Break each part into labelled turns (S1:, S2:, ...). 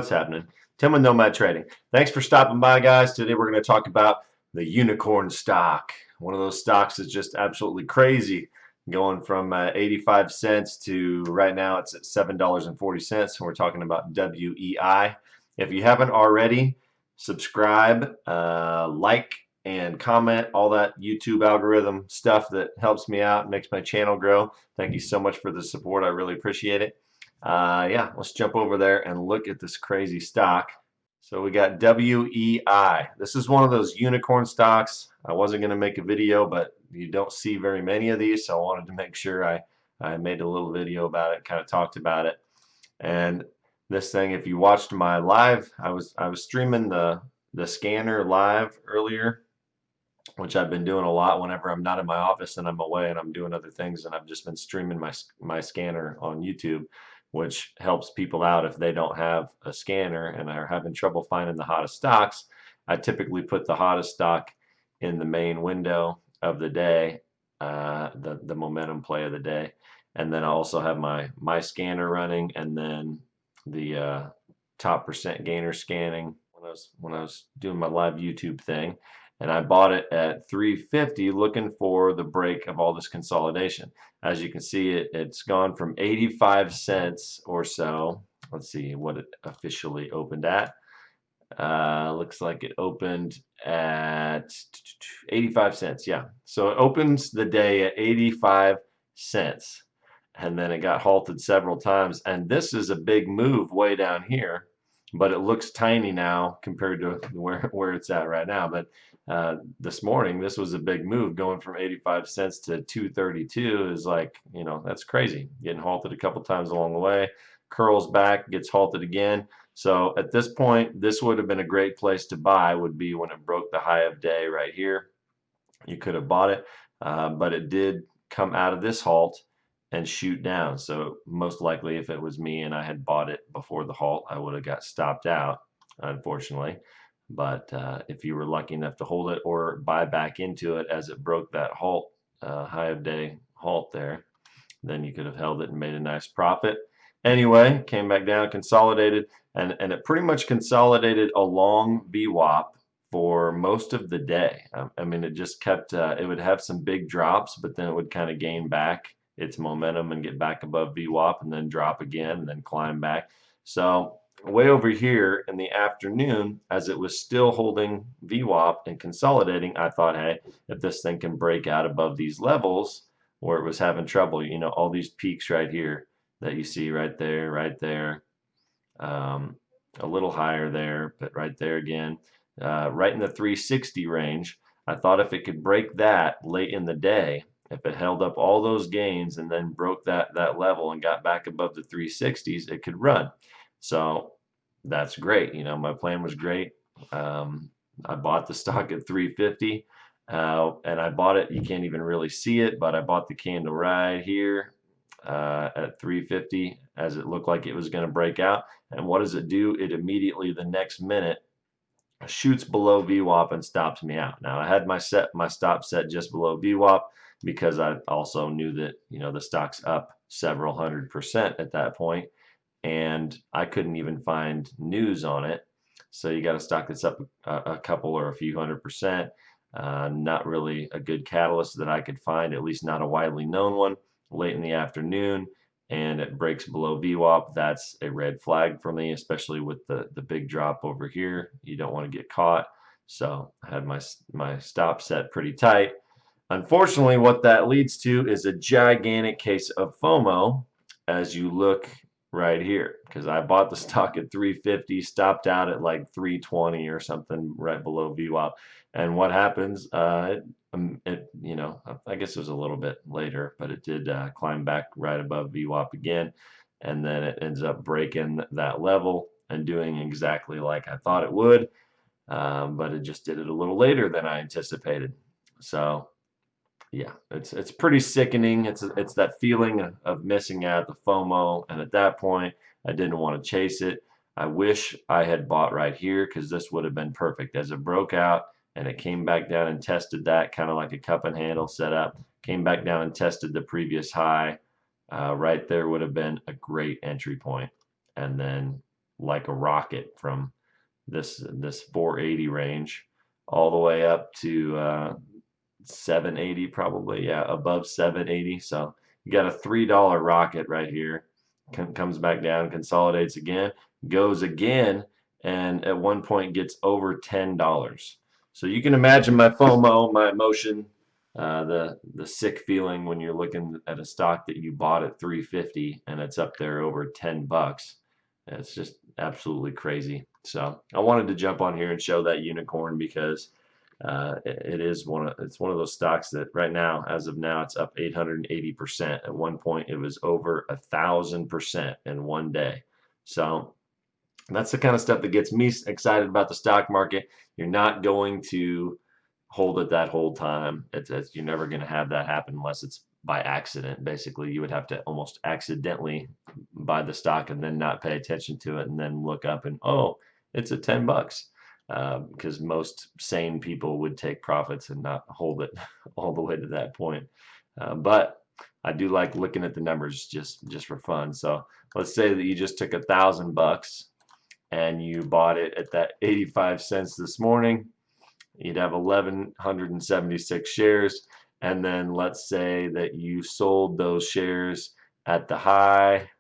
S1: What's happening? Tim with Nomad Trading. Thanks for stopping by, guys. Today we're going to talk about the unicorn stock. One of those stocks is just absolutely crazy, going from 85 cents to right now it's at $7.40. We're talking about WEI. If you haven't already, subscribe, like, and comment, all that YouTube algorithm stuff that helps me out, makes my channel grow. Thank you so much for the support. I really appreciate it. Yeah, let's jump over there and look at this crazy stock. So we got WEI. This is one of those unicorn stocks. I wasn't going to make a video, but you don't see very many of these, so I wanted to make sure I made a little video about it, kind of talked about it. And this thing, if you watched my live, I was streaming the scanner live earlier, which I've been doing a lot whenever I'm not in my office and I'm away and I'm doing other things, and I've just been streaming my scanner on YouTube, which helps people out if they don't have a scanner and are having trouble finding the hottest stocks. I typically put the hottest stock in the main window of the day, the momentum play of the day, and then I also have my scanner running, and then the top percent gainer scanning when I was doing my live YouTube thing. And I bought it at 350 looking for the break of all this consolidation. As you can see, it's gone from 85 cents or so. Let's see what it officially opened at. Looks like it opened at 85 cents. Yeah. So it opens the day at 85 cents. And then it got halted several times. And this is a big move way down here, but it looks tiny now compared to where it's at right now. But this morning, this was a big move, going from 85 cents to 232 is like, that's crazy. Getting halted a couple times along the way, curls back, gets halted again. So at this point, this would have been a great place to buy, would be when it broke the high of day right here. You could have bought it, but it did come out of this halt and shoot down. So most likely, if it was me and I had bought it before the halt, I would have got stopped out, unfortunately. But if you were lucky enough to hold it or buy back into it as it broke that halt, high of day halt there, then you could have held it and made a nice profit. Anyway, came back down, consolidated, and it pretty much consolidated along VWAP for most of the day. I mean, it just kept, it would have some big drops, but then it would kind of gain back its momentum and get back above VWAP and then drop again and then climb back. So way over here in the afternoon, as it was still holding VWAP and consolidating, I thought, hey, if this thing can break out above these levels where it was having trouble, all these peaks right here that you see right there, a little higher there, but right there again, right in the 360 range. I thought if it could break that late in the day, if it held up all those gains and then broke that level and got back above the 360s, it could run. So that's great. My plan was great. I bought the stock at 350, and I bought it. You can't even really see it, but I bought the candle right here at 350 as it looked like it was going to break out. And what does it do? It immediately, the next minute, shoots below VWAP and stops me out. Now I had my stop set just below VWAP because I also knew that the stock's up several 100% at that point, and I couldn't even find news on it. So you got a stock that's up a couple or a few 100%. Not really a good catalyst that I could find, at least not a widely known one, late in the afternoon, and it breaks below VWAP. That's a red flag for me, especially with the big drop over here. You don't want to get caught. So I had my stop set pretty tight. Unfortunately, what that leads to is a gigantic case of FOMO as you look right here, because I bought the stock at 350, stopped out at like 320 or something right below VWAP. And what happens, I guess it was a little bit later, but it did climb back right above VWAP again, and then it ends up breaking that level and doing exactly like I thought it would, but it just did it a little later than I anticipated. So yeah, it's pretty sickening. It's that feeling of missing out, the FOMO, and at that point, I didn't want to chase it. I wish I had bought right here, because this would have been perfect. As it broke out and it came back down and tested that, kind of like a cup and handle setup, came back down and tested the previous high. Right there would have been a great entry point. And then like a rocket from this 480 range all the way up to 780 probably, yeah, above 780. So you got a $3 rocket right here. Comes back down, consolidates again, goes again, and at one point gets over $10. So you can imagine my FOMO, my emotion, the sick feeling when you're looking at a stock that you bought at 350 and it's up there over $10. It's just absolutely crazy. So I wanted to jump on here and show that unicorn because it's one of those stocks that right now, as of now, it's up 880%. At one point, it was over 1,000% in one day. So that's the kind of stuff that gets me excited about the stock market. You're not going to hold it that whole time. You're never going to have that happen unless it's by accident. Basically, you would have to almost accidentally buy the stock and then not pay attention to it and then look up and, oh, it's at $10. Because most sane people would take profits and not hold it all the way to that point. But I do like looking at the numbers just for fun. So let's say that you just took $1,000 and you bought it at that 85 cents this morning. You'd have 1,176 shares. And then let's say that you sold those shares at the high,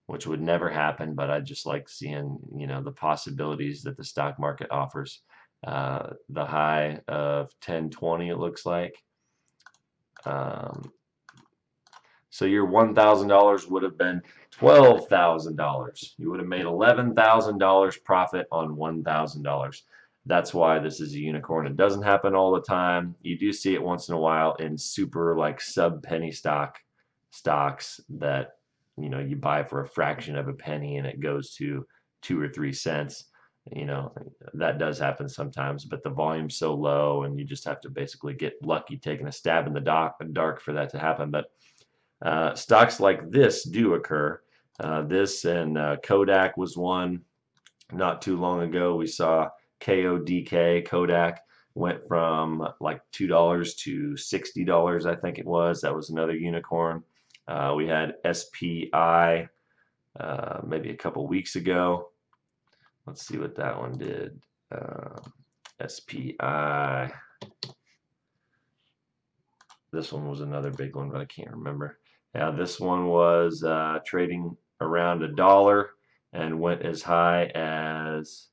S1: which would never happen, but I just like seeing, the possibilities that the stock market offers. The high of 1020, it looks like. So your $1,000 would have been $12,000. You would have made $11,000 profit on $1,000. That's why this is a unicorn. It doesn't happen all the time. You do see it once in a while in super like sub penny stocks that you buy for a fraction of a penny and it goes to 2 or 3 cents. That does happen sometimes, but the volume's so low and you just have to basically get lucky taking a stab in the dark for that to happen. But stocks like this do occur. This and Kodak was one not too long ago. We saw KODK, Kodak, went from like $2 to $60, I think it was. That was another unicorn. We had SPI maybe a couple weeks ago. Let's see what that one did. SPI. This one was another big one, but I can't remember. Yeah, this one was trading around $1 and went as high as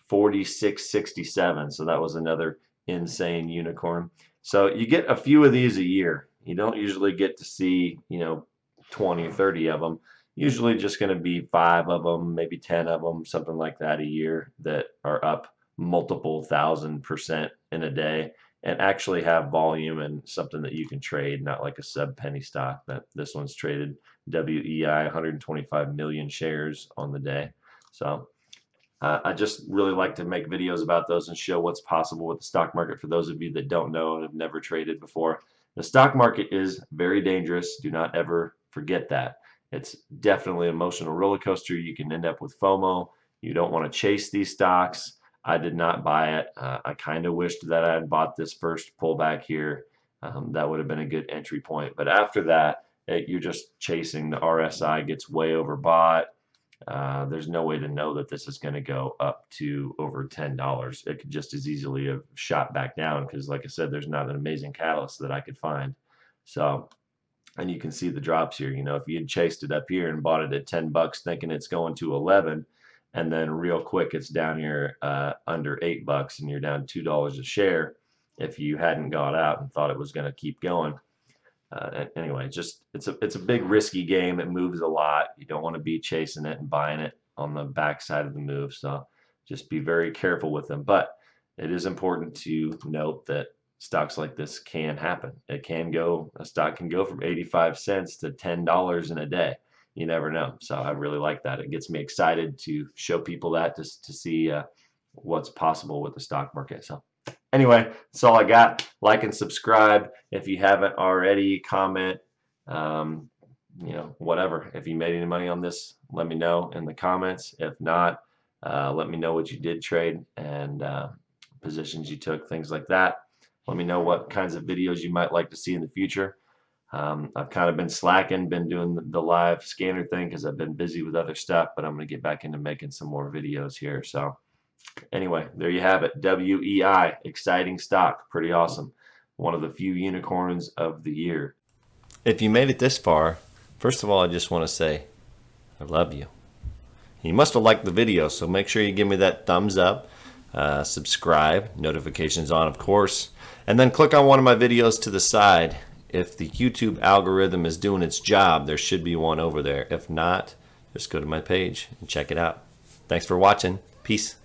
S1: 46.67. So that was another insane unicorn. So you get a few of these a year. You don't usually get to see, 20 or 30 of them. Usually just going to be 5 of them, maybe 10 of them, something like that a year that are up multiple 1,000% in a day and actually have volume and something that you can trade, not like a sub penny stock. That this one's traded WEI 125 million shares on the day. So I just really like to make videos about those and show what's possible with the stock market for those of you that don't know and have never traded before. The stock market is very dangerous. Do not ever forget that. It's definitely an emotional roller coaster. You can end up with FOMO. You don't want to chase these stocks. I did not buy it. I kind of wished that I had bought this first pullback here. That would have been a good entry point. But after that, you're just chasing. The RSI gets way overbought. There's no way to know that this is going to go up to over $10. It could just as easily have shot back down because, like I said, there's not an amazing catalyst that I could find. So, and you can see the drops here. If you had chased it up here and bought it at $10 thinking it's going to 11, and then real quick it's down here under $8 and you're down $2 a share if you hadn't got out and thought it was going to keep going. Anyway, it's a big risky game. It moves a lot. You don't want to be chasing it and buying it on the backside of the move. So just be very careful with them. But it is important to note that stocks like this can happen. A stock can go from 85 cents to $10 in a day. You never know. So I really like that. It gets me excited to show people that to see what's possible with the stock market. So anyway, that's all I got. Like and subscribe if you haven't already. Comment, whatever. If you made any money on this, let me know in the comments. If not, let me know what you did trade and positions you took, things like that. Let me know what kinds of videos you might like to see in the future. I've kind of been slacking, been doing the live scanner thing because I've been busy with other stuff, but I'm going to get back into making some more videos here. So anyway, there you have it. WEI, exciting stock, pretty awesome. One of the few unicorns of the year. If you made it this far, first of all, I just want to say I love you. You must have liked the video, so make sure you give me that thumbs up, subscribe, notifications on, of course, and then click on one of my videos to the side. If the YouTube algorithm is doing its job, there should be one over there. If not, just go to my page and check it out. Thanks for watching. Peace.